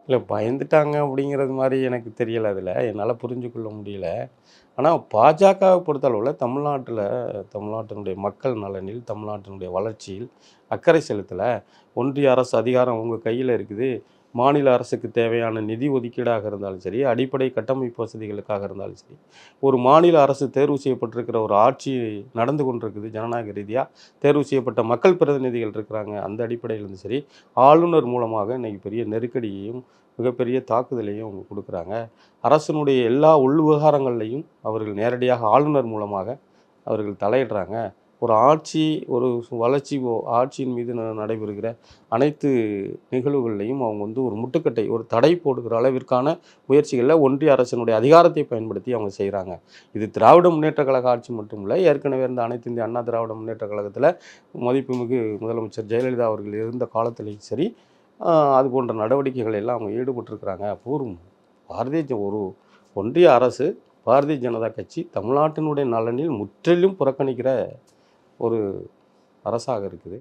இல்ல பயந்துட்டாங்க அப்படிங்கிறது மாரி எனக்கு தெரியல அதில. என்னால புரிஞ்சுக்கொள்ள முடியல. ஆனா பாஜகவ பொறுத்தளவுல தமிழ்நாட்டினுடைய மக்கள் நலனில், தமிழ்நாட்டினுடைய வளர்ச்சியில் அக்கறை செலுத்தல. ஒன்றிய அரசு அதிகாரம் உங்க கையில இருக்குது. மாநில அரசுக்கு தேவையான நிதி ஒதுக்கீடாக இருந்தாலும் சரி, அடிப்படை கட்டமைப்பு வசதிகளுக்காக இருந்தாலும் சரி, ஒரு மாநில அரசு தேர்வு செய்யப்பட்டிருக்கிற ஒரு ஆட்சி நடந்து கொண்டிருக்குது ஜனநாயக ரீதியா. தேர்வு செய்யப்பட்ட மக்கள் பிரதிநிதிகள் இருக்கிறாங்க. அந்த அடிப்படையிலும் சரி, ஆளுநர் மூலமாக இன்னைக்கு பெரிய நெருக்கடியையும், மிகப்பெரிய தாக்குதலையும் அவங்க குடுக்குறாங்க. அரசினுடைய எல்லா உள்விவகாரங்கள்லையும் அவர்கள் நேரடியாக ஆளுநர் மூலமாக அவர்கள் தலையிடுறாங்க. ஒரு ஆட்சி, ஒரு வளர்ச்சி ஆட்சியின் மீது நடைபெறுகிற அனைத்து நிகழ்வுகள்லையும் அவங்க ஒரு முட்டுக்கட்டை, ஒரு தடை போடுகிற அளவிற்கான முயற்சிகளில் ஒன்றிய அரசினுடைய அதிகாரத்தை பயன்படுத்தி அவங்க செய்கிறாங்க. இது திராவிட முன்னேற்ற கழக ஆட்சி மட்டும் இல்லை, ஏற்கனவே இருந்த அனைத்து இந்திய அண்ணா திராவிட முன்னேற்ற கழகத்தில் மதிப்புமிகு முதலமைச்சர் ஜெயலலிதா அவர்கள் இருந்த காலத்திலையும் சரி, அது போன்ற நடவடிக்கைகள் எல்லாம் அவங்க ஈடுபட்டிருக்கிறாங்க. ஒரு ஒன்றிய அரசு, பாரதிய ஜனதா கட்சி தமிழ்நாட்டினுடைய நலனில் முற்றிலும் புறக்கணிக்கிற ஒரு அரசாக இருக்குது.